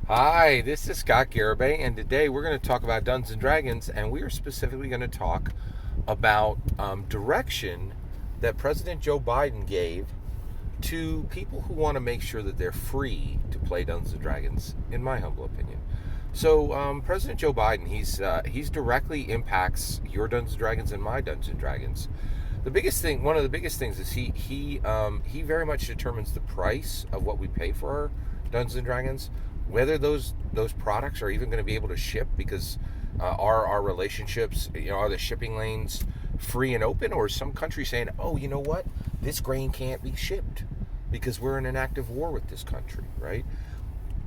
Hi, this is Scott Garibay, and today we're going to talk about Dungeons and Dragons, and we are specifically going to talk about direction that President Joe Biden gave to people who want to make sure that they're free to play Dungeons and Dragons, in my humble opinion. So, President Joe Biden, he's directly impacts your Dungeons and Dragons and my Dungeons and Dragons. One of the biggest things is he very much determines the price of what we pay for our Dungeons and Dragons, whether those products are even going to be able to ship, because are our relationships, are the shipping lanes free and open, or is some country saying, oh, you know what, this grain can't be shipped because we're in an active war with this country, right?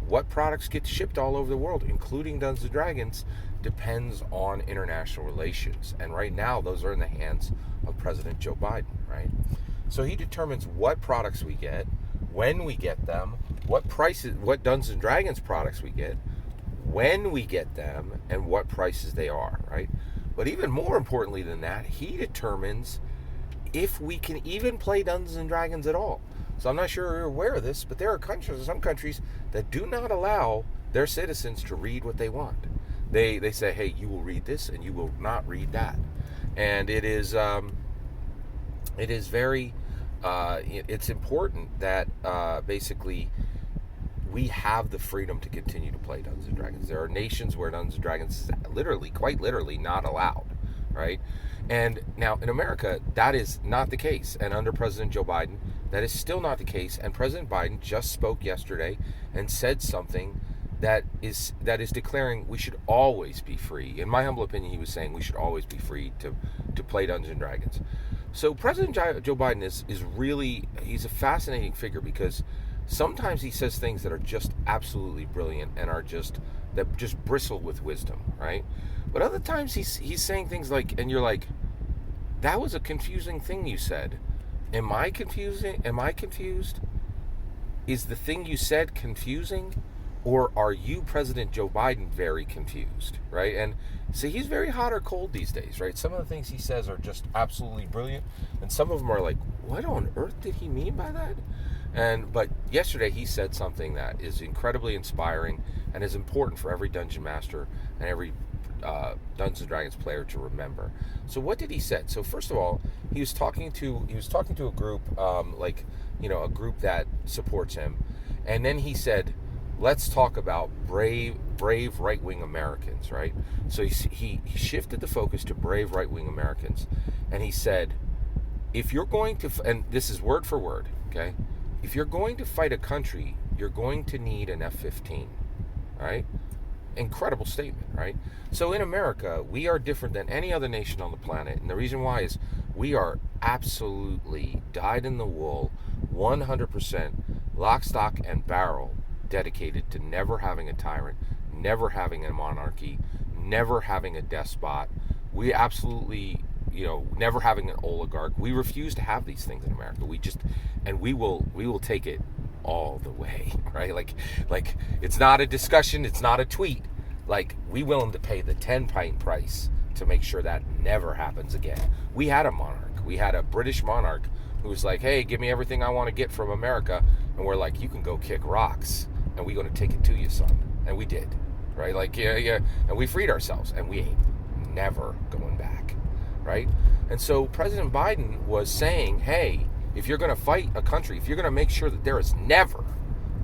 What products get shipped all over the world, including Dungeons and Dragons, depends on international relations. And right now, those are in the hands of President Joe Biden, right? So he determines what products we get, when we get them, what Dungeons and Dragons products we get, when we get them, and what prices they are, right? But even more importantly than that, he determines if we can even play Dungeons and Dragons at all. So I'm not sure you're aware of this, but there are some countries that do not allow their citizens to read what they want. They say, hey, you will read this and you will not read that. And it's important that basically we have the freedom to continue to play Dungeons and Dragons. There are nations where Dungeons and Dragons is quite literally not allowed, right? And now in America, that is not the case. And under President Joe Biden, that is still not the case. And President Biden just spoke yesterday and said something that is declaring we should always be free. In my humble opinion, he was saying we should always be free to play Dungeons and Dragons. So President Joe Biden he's a fascinating figure, because sometimes he says things that are just absolutely brilliant and that just bristle with wisdom, right? But other times he's saying things like, and you're like, that was a confusing thing you said. Am I confusing? Am I confused? Is the thing you said confusing? Or are you, President Joe Biden, very confused, right? And so he's very hot or cold these days, right? Some of the things he says are just absolutely brilliant, and some of them are like, what on earth did he mean by that? But yesterday he said something that is incredibly inspiring and is important for every dungeon master and every Dungeons and Dragons player to remember. So what did he say? So first of all, he was talking to a group, a group that supports him, and then he said, let's talk about brave right-wing Americans, right? So he shifted the focus to brave right-wing Americans, and he said, if you're going to, and this is word for word, okay? If you're going to fight a country, you're going to need an F15, right? Incredible statement, right? So in America, we are different than any other nation on the planet, and the reason why is we are absolutely dyed-in-the-wool, 100% lock, stock, and barrel dedicated to never having a tyrant, never having a monarchy, never having a despot. We absolutely, never having an oligarch. We refuse to have these things in America. We will take it all the way, right? Like it's not a discussion, it's not a tweet. Like, we willing to pay the 10-pint price to make sure that never happens again. We had a monarch. We had a British monarch who was like, hey, give me everything I want to get from America. And we're like, you can go kick rocks, and we're going to take it to you, son. And we did, right? Like, yeah. And we freed ourselves, and we ain't never going back, right? And so President Biden was saying, hey, if you're going to fight a country, if you're going to make sure that there is never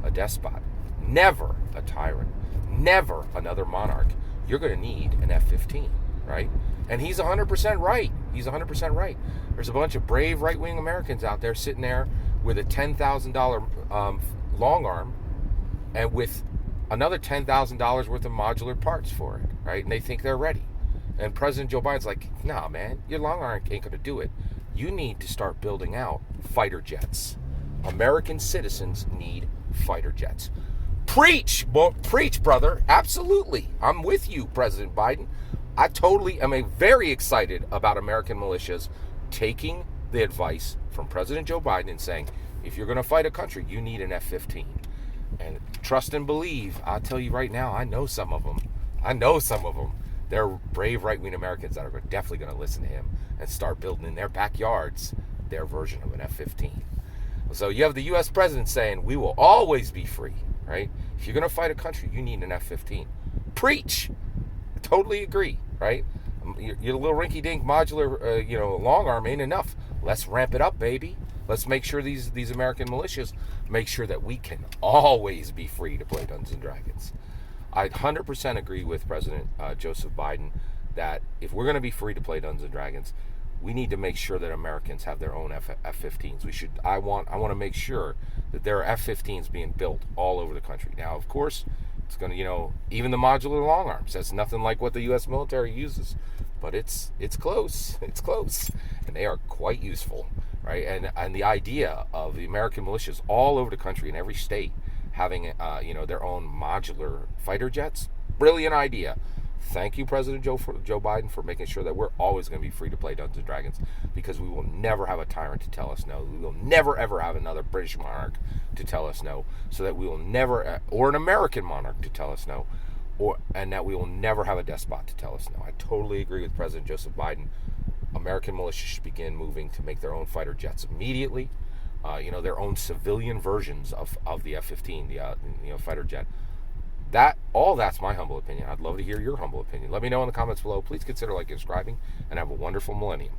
a despot, never a tyrant, never another monarch, you're going to need an F15, right? And he's 100% right. He's 100% right. There's a bunch of brave right-wing Americans out there sitting there with a $10,000 long arm and with another $10,000 worth of modular parts for it, right? And they think they're ready. And President Joe Biden's like, nah, man, your long arm ain't going to do it. You need to start building out fighter jets. American citizens need fighter jets. Preach, brother. Absolutely. I'm with you, President Biden. I totally am very excited about American militias taking the advice from President Joe Biden and saying, if you're going to fight a country, you need an F-15. And trust and believe, I'll tell you right now, I know some of them. They're brave right-wing Americans that are definitely going to listen to him and start building in their backyards their version of an F-15. So you have the U.S. president saying, we will always be free. right? If you're going to fight a country, you need an F-15. Preach! I totally agree, right? Your little rinky-dink modular, long arm ain't enough. Let's ramp it up, baby. Let's make sure these American militias make sure that we can always be free to play Dungeons and Dragons. I 100% agree with President Joseph Biden that if we're going to be free to play Dungeons and Dragons, we need to make sure that Americans have their own F-15s. I want to make sure that there are F-15s being built all over the country. Now, of course, it's going to, even the modular long arms, that's nothing like what the U.S. military uses, but it's close. It's close, and they are quite useful, right? And the idea of the American militias all over the country in every state having their own modular fighter jets, brilliant idea. Thank you, President Joe Biden, for making sure that we're always going to be free to play Dungeons and Dragons, because we will never have a tyrant to tell us no. We will never, ever have another British monarch to tell us no, so that we will never, or an American monarch to tell us no, and that we will never have a despot to tell us no. I totally agree with President Joseph Biden. American militia should begin moving to make their own fighter jets immediately, their own civilian versions of the F-15, the fighter jet. That's my humble opinion. I'd love to hear your humble opinion. Let me know in the comments below. Please consider liking and subscribing, and have a wonderful millennium.